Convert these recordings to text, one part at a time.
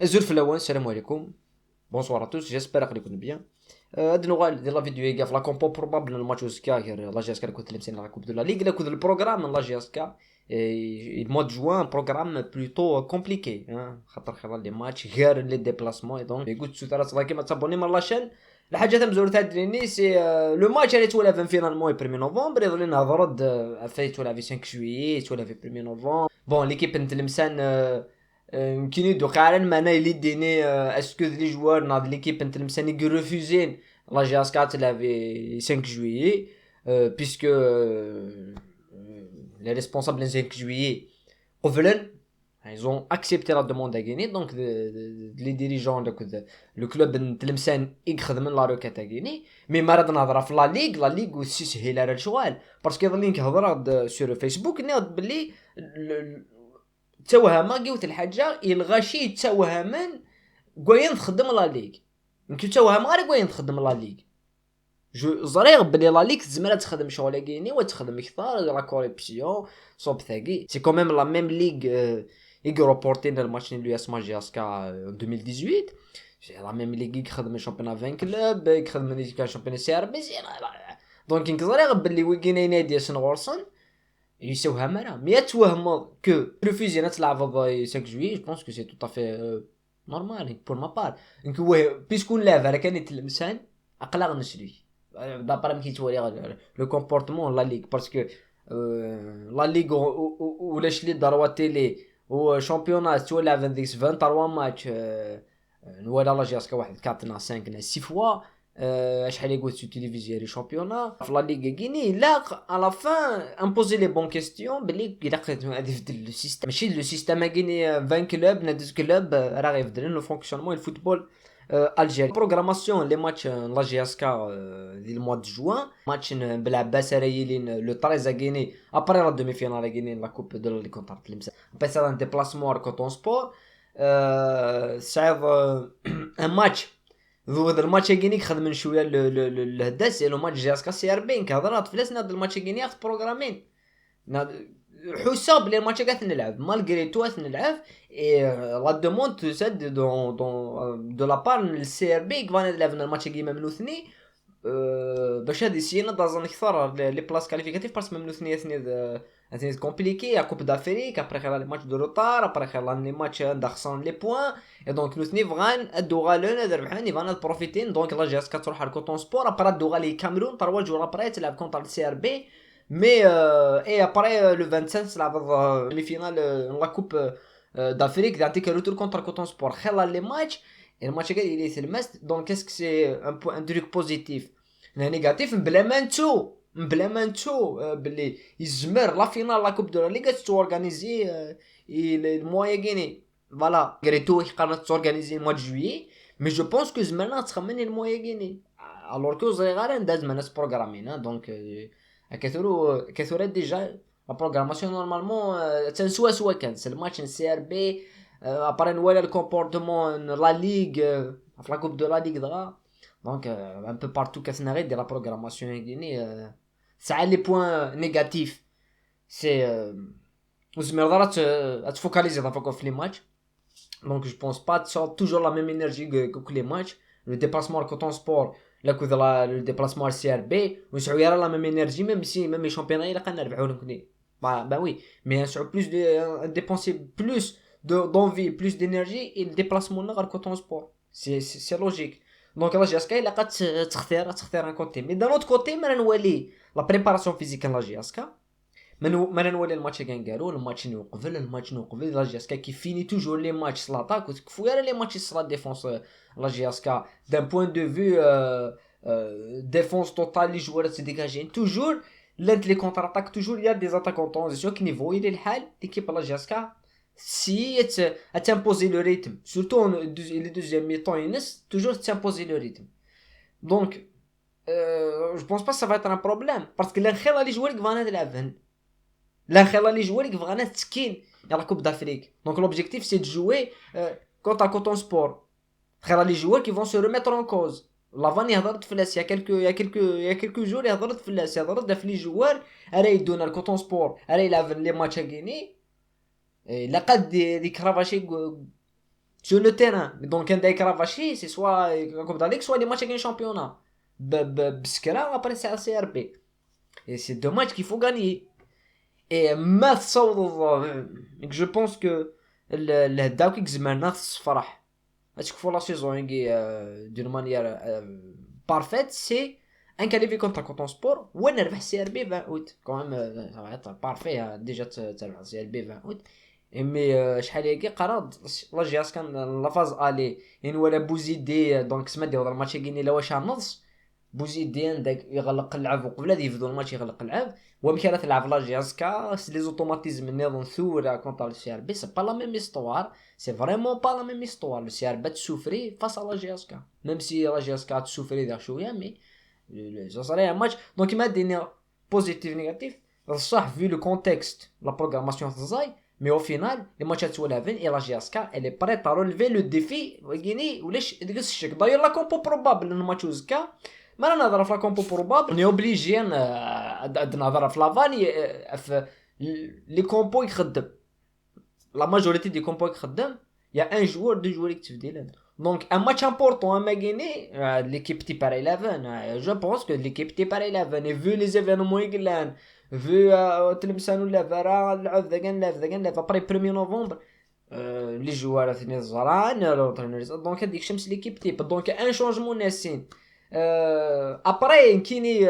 Azul Flawan, salam alaikum. Bonsoir à tous, j'espère que vous allez bien. هاد النوع ديال لا فيديو هي في لا كومبو بروبابل الماتش وسكا غير لا جي اس كا كنت لمسين لا كوب دو لا ليغ لا كود البروغرام لا جي اس كا المود جوان بروغرام بلوتو كومبليكي خاطر خير لي ماتش غير لي ديبلاسمون دونك يقول سوتارا صداك كيما تابوني من لاشين الحاجه تاع مزور تاع دريني سي لو ماتش اللي تولى فينالمون 1 نوفمبر يظل لنا ضرد في تولى في 5 جويي تولى في 1 نوفمبر بون ليكيب نتلمسان يمكن يدوق على معنا اللي ديني اسكو لي جوار ناض ليكيب نتلمسان يغرفوزين la GS4 elle avait 5 juillet puisque les responsables du 5 juillet ils ont accepté la demande à Guinée donc les dirigeants le club de Tlemcen يخدم la requête à Guinée mais ما راه نهضر في لا ليغ aussi سهل على الشغل باسكو يظل كهضر sur Facebook ناض بلي توهما قلت الحاجه الغاشي توهما كوين تخدم لا ليغ يمكن توهم غير كوين تخدم لا ليغ جو زريغ بلي لا ليغ زعما تخدم شغل كيني وتخدم اكثر لا كوريبسيون صوب ثاقي سي كوميم لا ميم ليغ يجي روبورتين الماتش اللي اسمها جي اس كا 2018 سي لا ميم ليغ يخدم شامبيون 20 كلوب يخدم ليغ شامبيون سي ار بي دونك كنزريغ بلي وين ينادي سنغورسون يسوها مرا مي توهم كو ريفوزي تلعب 5 جويي جو بونس كو سي تو افي نورمال بور ما بار دونك هو بيسكون لعب على كان يتلمسان اقلق نشري دابا ملي كيتوري لو كومبورتمون لا ليغ باسكو لا ليغ ولاش لي داروا تيلي و شامبيونات تولع 23 ماتش ولا لا جاسكا واحد 4 5 6 فوا شحال يقول سو تيليفزيون شامبيونا في لا ليغ غيني لا على فان امبوزي لي بون كيستيون بلي الا قدرت غادي يفدل لو سيستم ماشي لو سيستم غيني 20 كلوب نادي كلوب راه غيفدل لو فونكسيونمون الفوتبول الجيري بروغراماسيون لي ماتش لا جي اس كا ديال الموا دو جوان ماتش بالعباس رايلين لو 13 غيني ابري لا دومي فينال غيني لا كوب دو لي كونتر تلمسا بس ان ديبلاسمون كوتون سبور صعيب ان ماتش ذو هذا الماتش كيني خدم شويه الهداس لو ماتش جي اس كا سي ار بي كهضرات فلاس ناد الماتش كيني خد بروغرامين حساب لي الماتش قاعد نلعب مالغري تو نلعب اي لا دوموند تسد دو لا بار السي ار بي كفان نلعب الماتش كيما منو ثني باش هادي سينا دازن اكثر لي بلاص كاليفيكاتيف بارس منو ثني ثني كومبليكي ا كوب دافريك ابري خير لي ماتش دو روتار ابري خير لي ماتش دخسون لي بوين اي دونك لو ثني فغان ادو غالون ربحاني فانا بروفيتين دونك لا جاس كتروح على كوتون سبور ابري ادو غالي كاميرون 3 جور ابري تلعب كونتر السي ار بي mais et après le 25 c'est la demi-finale la coupe d'Afrique d'Antique retour contre Coton Sport خلال les matchs et le match il est le must donc qu'est-ce que c'est un truc positif le négatif مبلمنتو بلي يزمر لا فينال لا كوب دو لا ليغا تورغانيزي المويا غيني فوالا غريتو يقدر تورغانيزي موا جويي مي جو بونس كو زمرنا تخمن المويا غيني الوغ كو زغار نداز مناس بروغرامين دونك كثروا ديجا لا بروغراماسيون نورمالمون تنسوا سوا كان سي الماتش سي ار بي ابري نولا الكومبورتمون لا ليغ في لا كوب دو لا ليغ دغا دونك ان بو بارتو كثنغي ديال لا بروغراماسيون غيني ساعه لي بوين نيجاتيف سي وزمر دارات تفوكاليزي دافوك في لي ماتش دونك جو بونس با توجور لا ميم انرجي كو لي ماتش لو ديباسمون كوتون سبور لا كود لو ديبلاسمون سي ار بي ونسعو يرا لا ميم انرجي ميم سي ميم شامبيون الا قلنا نربحو لهم با وي مي نسعو بلوس ديبونسي بلوس دونفي بلوس دينيرجي اي ديبلاسمون غير كوتون سبور سي لوجيك دونك لا جي اس كا الا قد تختار ان كوتي مي دان اوت كوتي ما نولي لا بريباراسيون فيزيك لا جي اس كا ما نولي الماتش كنقالو الماتش نوقف لا جي اس كا كي فيني توجور لي ماتش سلاطاك وتكفو غير لي ماتش سلا ديفونس لا جي اس كا دان بوين دو فيو ديفونس توتال لي جوار تديكاجين توجور لانت لي كونتر اتاك توجور يا دي اتاكون طونزيسيون كي نيفو الى الحال ليكيب لا جي اس كا si t'imposer le rythme surtout les deuxième mi-temps ينس toujours t'imposer le rythme donc je pense pas que ça va être un problème parce que لا خير لي جوار كفانا تلعبن لا خير لي جوار كفانا تسكين يا لا كوب d'Afrique donc l'objectif c'est de jouer contre Coton Sport خير لي جوار qui vont se remettre en cause لافاني هضرت فلاس يا كلكو جور هضرت فلاس هضرت في لي جوار راه يدونا الكوتون سبور راه يلعب لي ماتش كيني لقد دي كرافاشي sur le terrain. Donc كان دايك رافاشي سي سوا كوب داليك سوا لي ماتش كاين شامبيونا بسكرا ابري سي سي ار بي. Et c'est deux matchs qu'il faut gagner. Et ما تصوض جو بونس كو الهداو كي زمرنا الصفرح هادشي فور لا سيزون دون مانيير بارفيت سي ان كاليفي كونتر كوتون سبور ونربح سي ار بي 20 اوت كوم بارفي ديجا تربح سي ار بي 20 اوت. مي شحال هيك قراد لا جياس كان لا فاز الي يعني ولا بوزيدي دونك سما ديال الماتش كاين لا واش نص بوزيدين داك يغلق اللعب وقبل هذا يفدو الماتش يغلق اللعب ومكان تلعب لا جياسكا لي زوتوماتيزم نيضون ثورة كونتر السي ار بي سي با لا ميم استوار سي فريمون با لا ميم استوار. السي ار بي تسوفري فاس لا جياسكا ميم سي لا جياسكا تسوفري داك شويه مي ça serait un match donc il m'a donné positif négatif صح vu le contexte la programmation تزاي mais au final les matchs تولافين et la GSK elle est prête à relever le défi وكيني ولاش ديك الشك داير لا كومبو بروبابل الماتش وزكا ما انا نهضر في لا كومبو بروبابل ني اوبليجي نهضر في لافاني في لي كومبو يخدم لا ماجوريتي دي كومبو يخدم يا ان جوور دو جوور يكتبدل. Donc un match important à gagner, l'équipe type par 11, je pense que l'équipe type par 11 et vu les événements également, vu تلمسانو لافرا العب ذاك après 1er novembre les joueurs ثاني زران donc هذيك شمس l'équipe type donc un changement ناسين ابري كيني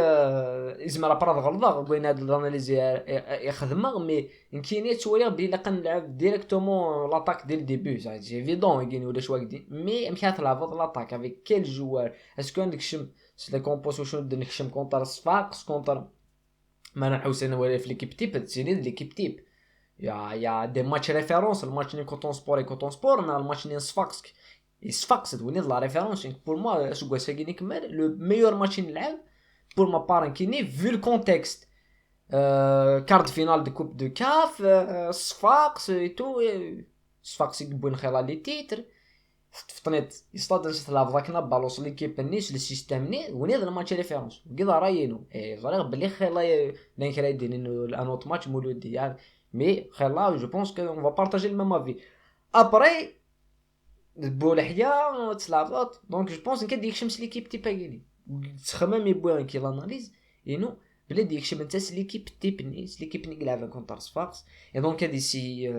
زعما برا غلطه بين هاد الاناليز يخدمها مي كيني تولي بلي لا كنلعب ديريكتومون لاطاك ديال الديبي سي ايفيدون كاين ولا شوا كدي مي مشات تلعب لاطاك افيك كيل جوار اسكو عندك شم سي لي كومبوزيسيون ديال نكشم كونتر صفاقس كونتر ما نحوس انا ولا في ليكيب تيب تسيني ليكيب تيب يا دي ماتش ريفيرونس الماتش ني كوتون سبور الماتش ني صفاقس صفاقس تولي لا ريفيرونس بور موا سكوا ساكيني كمال لو ميور ماتش نلعب بور ما بارن كيني في الكونتكست كارد فينال دو كوب دو كاف صفاقس اي تو صفاقس يقبون خيلا لي تيتر فطنيت يستادن ستلعب ذاكنا بالوس ليكيب نيس لو سيستيم ني وني هذا الماتش ريفيرونس كذا راينو زريغ بلي خيلا لين كرايدين انه الانوت ماتش مولودي يعني مي خيلا جو بونس كو اون فا بارطاجي الميم افي ابري بولحيا تلعبات دونك جو بونس كديك شمس ليكيب تي باغيني تخمم يبوان كي لاناليز انو بلا ديك شمس نتا ليكيب تي بنيس ليكيب ني لعبه كونتر صفاقس اي دونك هادي سي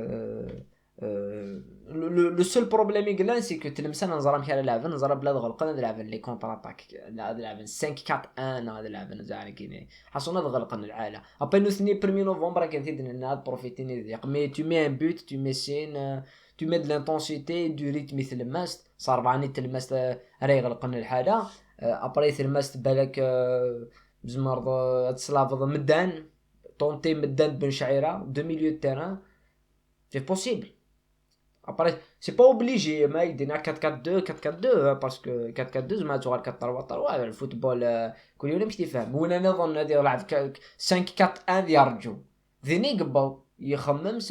لو سول بروبليم يقلان سي كو تلمسان نزرا مكان لعبه نزرا بلا غلق نلعب لي كونتر اتاك نلعب 5 4 1 نلعب نزعل كيني حصونا غلق العاله ابي نو ثني 1 نوفمبر كنتي ناد بروفيتيني ديك مي تو مي ان بوت تو مي سين tu mets de l'intensité du rythme مثل الماست صار بعني تلمست راي غلقنا الحاله ابري تلمست بالك بزمرض تصلافض مدان طونتي مدان بن شعيره دو ميليو تيران سي بوسيبل ابري سي با اوبليجي ما يدينا 4-4-2 باسكو 4-4-2 زعما تغال 4-3-3 الفوتبول كل يوم مش تفهم وانا نظن هذه لعب 5-4-1 يرجو ذيني قبل يخمم 5-4-1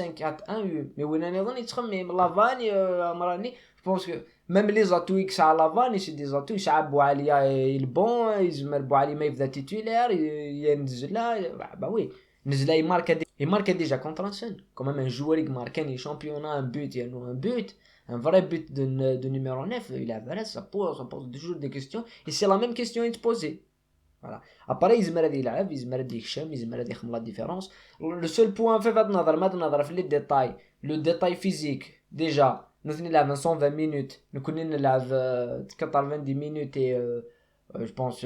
مي وين انا نظن يتخمم لافاني مراني بونسكو ميم لي زاتو يكس على لافاني سي دي زاتو يشعب بوعليا البون يزمر بوعلي ما يبدا تيتولير ينزلها با وي نزلا يماركا ديجا كونتر سن كومام ان جوار يماركاني شامبيونا ان بوت يعني ان بوت un vrai but de numéro 9 il a vrai ça pose toujours des questions et c'est la même question à te poser. Voilà. Après يزمر هذا يلعب يزمر هذا يخشم يزمر هذا يخمم لا ديفيرونس لو سول بوين في هذا النظر في لي ديتاي لو ديتاي فيزيك ديجا نثني نلعب 120 مينوت نكون نلعب 90 مينوت اي جو بونس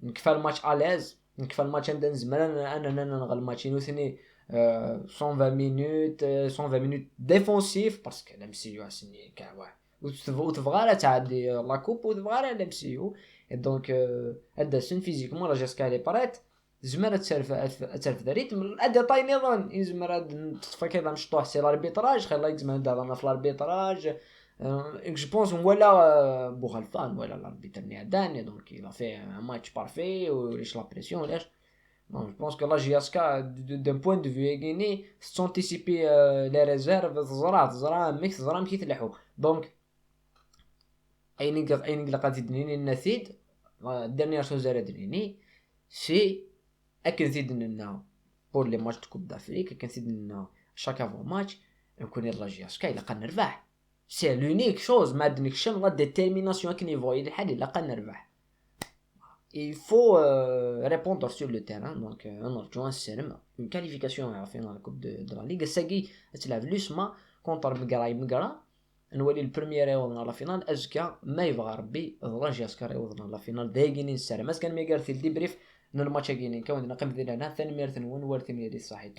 نكفى الماتش اليز نكفى الماتش عندنا نزمر انا نغل الماتش نثني 120 مينوت 120 مينوت ديفونسيف باسكو لا مسيو سني كاع واحد وتبغى لا تعدي لا كوب وتبغى لا مسيو دونك هذا سن فيزيكمون راه جاسكا لي باريت زمرة تعرف ذا ريتم هذا طاي نظام يزمر تصفى كذا مشطوح سي لاربيتراج خلي يزمر هذا في لاربيتراج جو بونس ولا بوغلفان ولا لاربيتر نياداني دونك il a fait un match parfait وليش لا بريسيون ولاش non je pense que là JSK d'un point de vue gagné s'anticiper les réserves زرا ميكس زرا مشيت يلحو دونك اين لقات دنيني النثيد dernière chose à dire c'est اكنزيد لنا بور لي ماتش كوب دافريك كنزيد لنا شاك افون ماتش نكون يلا جياسكا الا قا نربح سي لونيك شوز ما عندكش لا ديتيرميناسيون كي نيفو الحال الا قا نربح. il faut répondre sur le terrain. Donc نرجو نسلم une qualification à finale coupe de la ligue ساكي تلعب لوسما كونتر مقرا نولي البريمير يوضنا لا فينال ازكا ما يبغى ربي دراجي اسكار يوضنا لا فينال دايقين السلام اسكان ميغار في الديبريف من الماتش كاينين كون نقيم ديالنا ثاني ميرثن ون ورثني دي صحيح.